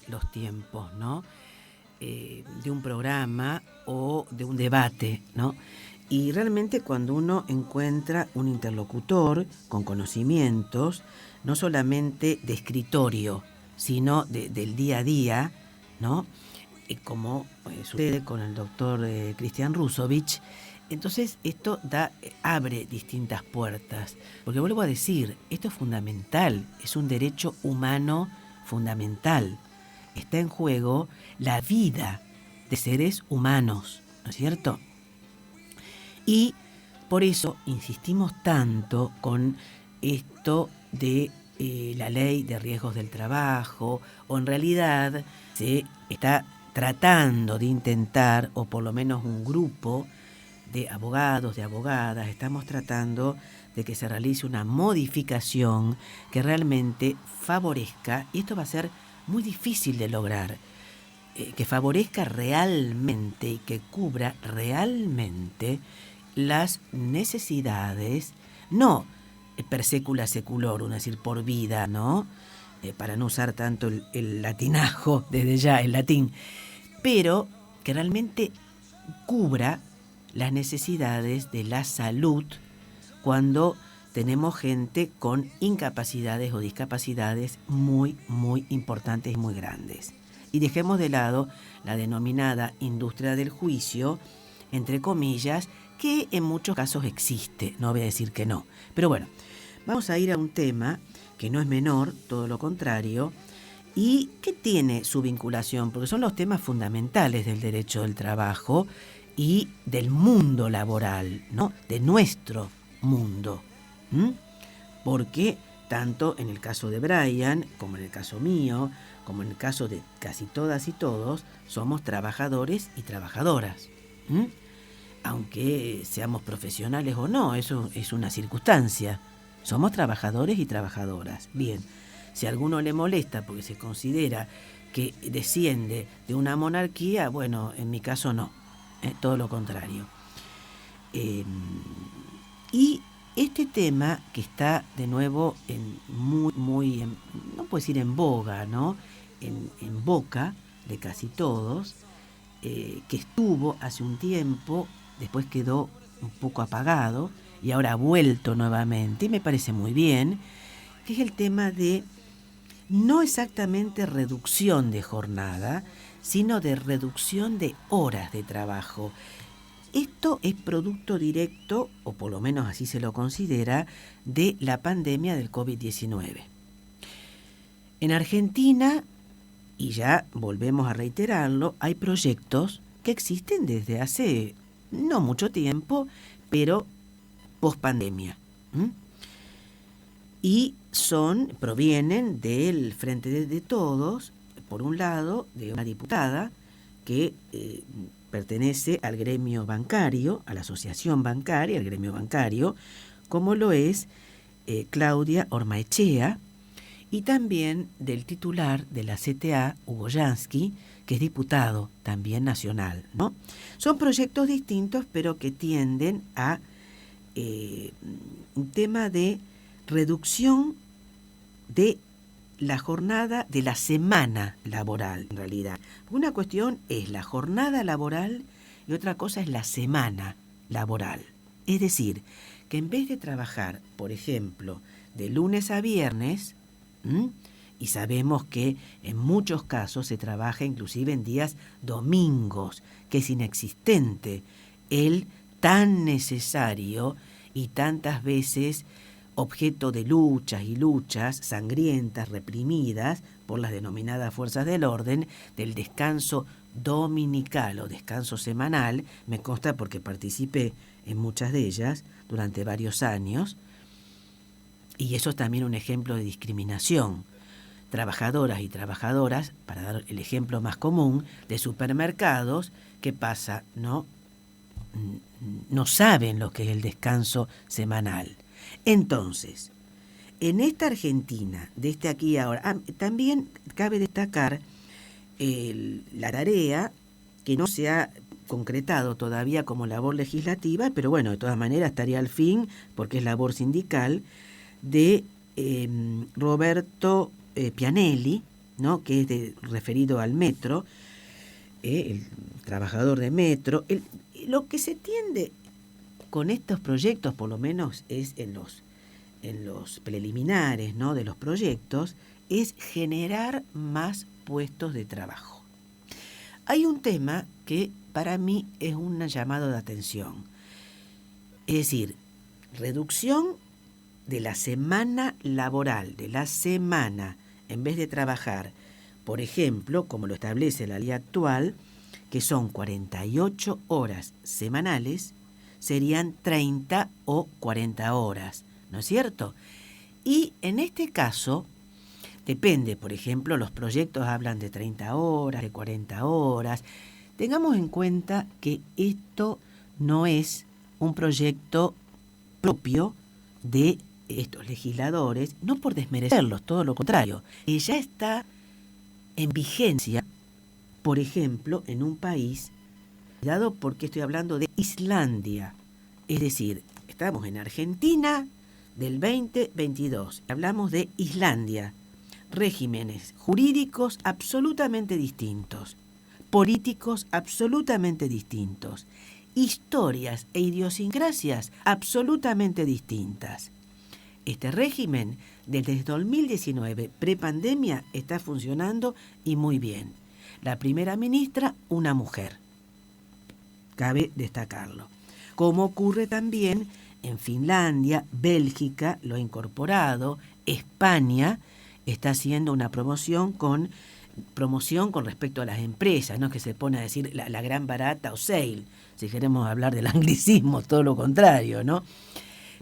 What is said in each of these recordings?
los tiempos, ¿no? De un programa o de un debate, ¿no? Y realmente cuando uno encuentra un interlocutor con conocimientos, no solamente de escritorio, sino del día a día, ¿no? Como sucede con el doctor Cristian Rusovich, entonces esto abre distintas puertas. Porque vuelvo a decir, esto es fundamental, es un derecho humano fundamental. Está en juego la vida de seres humanos, ¿no es cierto? Y por eso insistimos tanto con esto de la ley de riesgos del trabajo, o en realidad se está tratando de intentar, o por lo menos un grupo de abogados, de abogadas, estamos tratando de que se realice una modificación que realmente favorezca, y esto va a ser muy difícil de lograr, que favorezca realmente y que cubra realmente las necesidades, no per secula seculorum, es decir, por vida, ¿no? Para no usar tanto el latinajo desde ya, el latín, pero que realmente cubra las necesidades de la salud cuando tenemos gente con incapacidades o discapacidades muy, muy importantes y muy grandes. Y dejemos de lado la denominada industria del juicio, entre comillas, que en muchos casos existe, no voy a decir que no. Pero bueno, vamos a ir a un tema que no es menor, todo lo contrario, y que tiene su vinculación, porque son los temas fundamentales del derecho del trabajo y del mundo laboral, ¿no? De nuestro mundo. Porque tanto en el caso de Brian, como en el caso mío, como en el caso de casi todas y todos, somos trabajadores y trabajadoras. Aunque seamos profesionales o no, eso es una circunstancia. Somos trabajadores y trabajadoras. Bien, si a alguno le molesta porque se considera que desciende de una monarquía, bueno, en mi caso no, todo lo contrario. Y este tema que está de nuevo no puedo decir en boga, ¿no? En boca de casi todos, que estuvo hace un tiempo, después quedó un poco apagado y ahora ha vuelto nuevamente, y me parece muy bien, que es el tema de no exactamente reducción de jornada, sino de reducción de horas de trabajo. Esto es producto directo, o por lo menos así se lo considera, de la pandemia del COVID-19. En Argentina, y ya volvemos a reiterarlo, hay proyectos que existen desde hace no mucho tiempo, pero post-pandemia. Y provienen del Frente de Todos, por un lado, de una diputada que pertenece al gremio bancario, a la asociación bancaria, al gremio bancario, como lo es Claudia Ormaechea, y también del titular de la CTA, Hugo Jansky, que es diputado también nacional, ¿no? Son proyectos distintos, pero que tienden a un tema de reducción de la jornada de la semana laboral, en realidad. Una cuestión es la jornada laboral y otra cosa es la semana laboral. Es decir, que en vez de trabajar, por ejemplo, de lunes a viernes, y sabemos que en muchos casos se trabaja inclusive en días domingos, que es inexistente el tan necesario y tantas veces objeto de luchas y luchas sangrientas, reprimidas por las denominadas fuerzas del orden, del descanso dominical o descanso semanal. Me consta porque participé en muchas de ellas durante varios años, y eso es también un ejemplo de discriminación. Trabajadoras y trabajadoras, para dar el ejemplo más común, de supermercados, ¿qué pasa? No saben lo que es el descanso semanal. Entonces, en esta Argentina, desde aquí a ahora, también cabe destacar la tarea que no se ha concretado todavía como labor legislativa, pero bueno, de todas maneras estaría al fin, porque es labor sindical, de Roberto Pianelli, ¿no? Que es referido al metro, el trabajador de metro. Lo que se tiende con estos proyectos, por lo menos es en los preliminares, ¿no?, de los proyectos, es generar más puestos de trabajo. Hay un tema que para mí es un llamado de atención, es decir, reducción de la semana laboral, de la semana, en vez de trabajar, por ejemplo, como lo establece la ley actual, que son 48 horas semanales, serían 30 o 40 horas, ¿no es cierto? Y en este caso, depende, por ejemplo, los proyectos hablan de 30 horas, de 40 horas. Tengamos en cuenta que esto no es un proyecto propio de estos legisladores, no por desmerecerlos, todo lo contrario, que ya está en vigencia, por ejemplo, en un país, cuidado porque estoy hablando de Islandia, es decir, estamos en Argentina del 2022, hablamos de Islandia, regímenes jurídicos absolutamente distintos, políticos absolutamente distintos, historias e idiosincrasias absolutamente distintas. Este régimen, desde 2019, prepandemia, está funcionando y muy bien. La primera ministra, una mujer. Cabe destacarlo. Como ocurre también en Finlandia, Bélgica lo ha incorporado, España está haciendo una promoción con respecto a las empresas, no que se pone a decir la gran barata o sale, si queremos hablar del anglicismo, todo lo contrario, ¿no?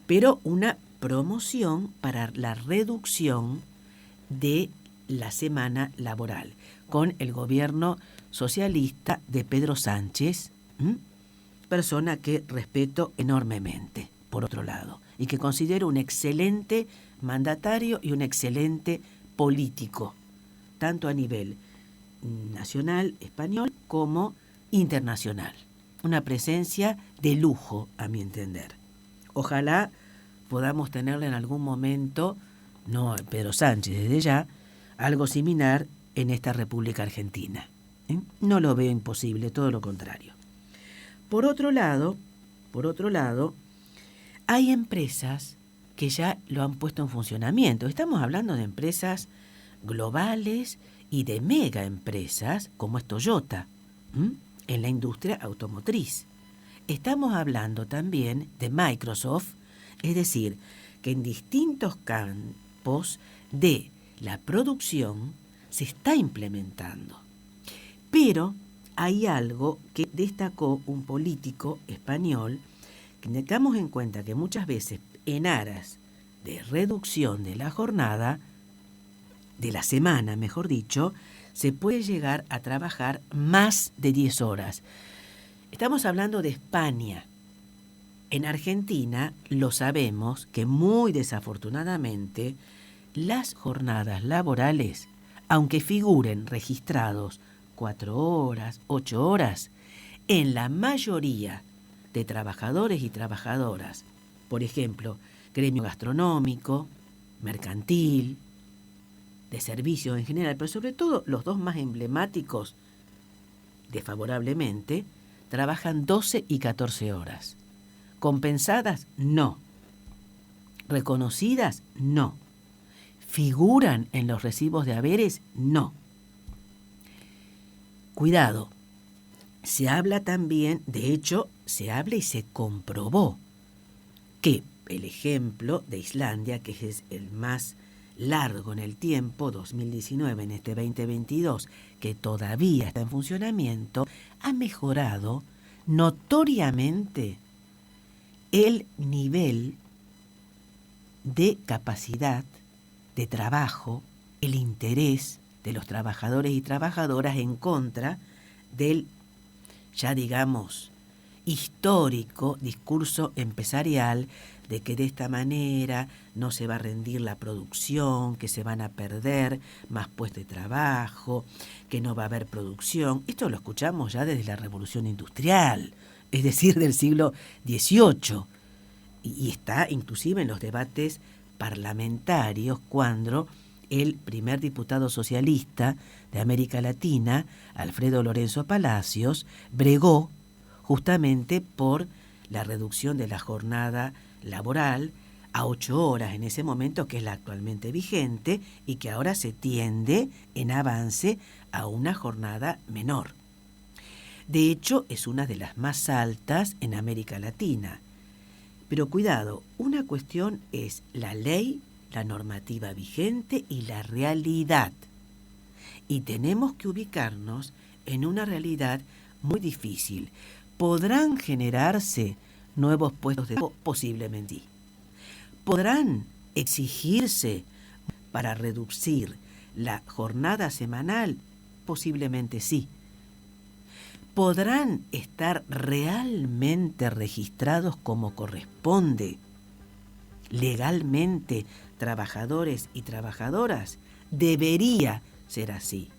Pero una promoción para la reducción de la semana laboral con el gobierno socialista de Pedro Sánchez, persona que respeto enormemente, por otro lado, y que considero un excelente mandatario y un excelente político, tanto a nivel nacional español como internacional. Una presencia de lujo, a mi entender. Ojalá podamos tenerle en algún momento, no Pedro Sánchez desde ya, algo similar en esta República Argentina. No lo veo imposible, todo lo contrario. Por otro lado, hay empresas que ya lo han puesto en funcionamiento. Estamos hablando de empresas globales y de mega empresas como es Toyota, en la industria automotriz. Estamos hablando también de Microsoft, es decir, que en distintos campos de la producción se está implementando. Pero hay algo que destacó un político español, que tengamos en cuenta que muchas veces en aras de reducción de la jornada, de la semana, mejor dicho, se puede llegar a trabajar más de 10 horas. Estamos hablando de España. En Argentina lo sabemos que muy desafortunadamente las jornadas laborales, aunque figuren registrados 4 horas, 8 horas, en la mayoría de trabajadores y trabajadoras, por ejemplo, gremio gastronómico, mercantil, de servicios en general, pero sobre todo los dos más emblemáticos, desfavorablemente, trabajan 12 y 14 horas. ¿Compensadas? No. ¿Reconocidas? No. ¿Figuran en los recibos de haberes? No. Cuidado, se habla también, de hecho, se habla y se comprobó que el ejemplo de Islandia, que es el más largo en el tiempo, 2019 en este 2022, que todavía está en funcionamiento, ha mejorado notoriamente el nivel de capacidad de trabajo, el interés de los trabajadores y trabajadoras en contra del, ya digamos, histórico discurso empresarial de que de esta manera no se va a rendir la producción, que se van a perder más puestos de trabajo, que no va a haber producción. Esto lo escuchamos ya desde la Revolución Industrial, es decir, del siglo XVIII, y está inclusive en los debates parlamentarios cuando el primer diputado socialista de América Latina, Alfredo Lorenzo Palacios, bregó justamente por la reducción de la jornada laboral a 8 horas en ese momento, que es la actualmente vigente, y que ahora se tiende en avance a una jornada menor. De hecho, es una de las más altas en América Latina. Pero cuidado, una cuestión es la ley, la normativa vigente y la realidad. Y tenemos que ubicarnos en una realidad muy difícil. ¿Podrán generarse nuevos puestos de trabajo? Posiblemente sí. ¿Podrán exigirse para reducir la jornada semanal? Posiblemente sí. ¿Podrán estar realmente registrados como corresponde legalmente trabajadores y trabajadoras? Debería ser así.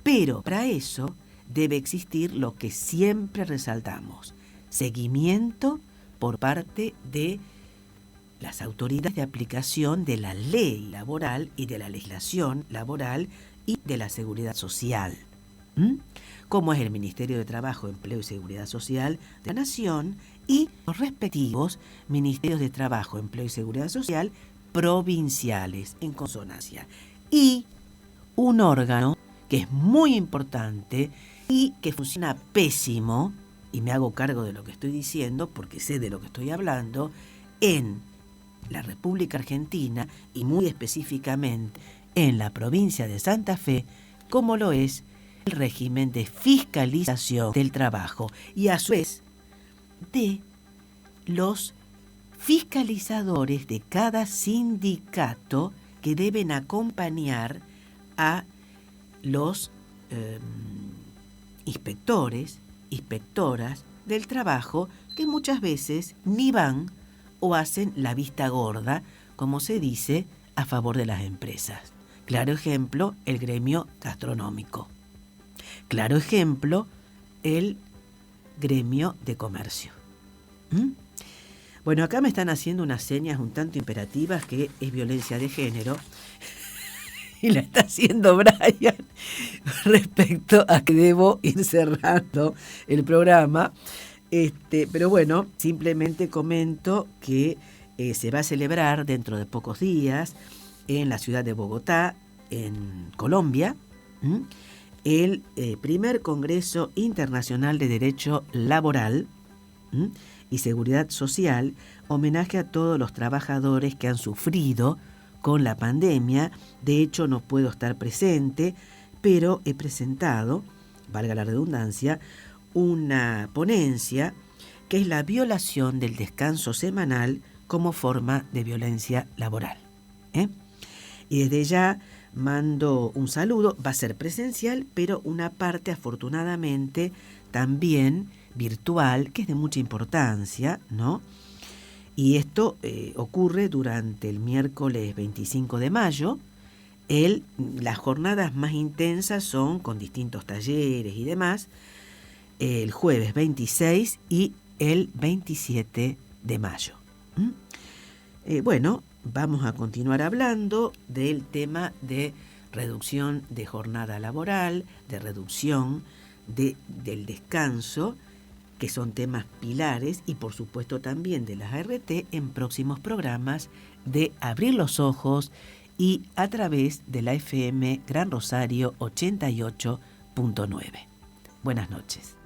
Pero para eso debe existir lo que siempre resaltamos: seguimiento por parte de las autoridades de aplicación de la ley laboral y de la legislación laboral y de la seguridad social. Como es el Ministerio de Trabajo, Empleo y Seguridad Social de la Nación y los respectivos Ministerios de Trabajo, Empleo y Seguridad Social provinciales en consonancia. Y un órgano que es muy importante y que funciona pésimo, y me hago cargo de lo que estoy diciendo porque sé de lo que estoy hablando, en la República Argentina y muy específicamente en la provincia de Santa Fe, como lo es el régimen de fiscalización del trabajo y a su vez de los fiscalizadores de cada sindicato que deben acompañar a los inspectores, inspectoras del trabajo, que muchas veces ni van o hacen la vista gorda, como se dice, a favor de las empresas. Claro ejemplo, el gremio gastronómico. Claro ejemplo, el gremio de comercio. Bueno, acá me están haciendo unas señas un tanto imperativas que es violencia de género y la está haciendo Brian respecto a que debo ir cerrando el programa. Pero bueno, simplemente comento que se va a celebrar dentro de pocos días en la ciudad de Bogotá, en Colombia, el primer Congreso Internacional de Derecho Laboral y Seguridad Social, homenaje a todos los trabajadores que han sufrido con la pandemia. De hecho, no puedo estar presente, pero he presentado, valga la redundancia, una ponencia que es la violación del descanso semanal como forma de violencia laboral. Y desde ya mando un saludo. Va a ser presencial, pero una parte afortunadamente también virtual, que es de mucha importancia, ¿no? Y esto ocurre durante el miércoles 25 de mayo. Las jornadas más intensas son con distintos talleres y demás, el jueves 26 y el 27 de mayo. Bueno, vamos a continuar hablando del tema de reducción de jornada laboral, de reducción del descanso, que son temas pilares, y por supuesto también de las ART en próximos programas de Abrir los Ojos y a través de la FM Gran Rosario 88.9. Buenas noches.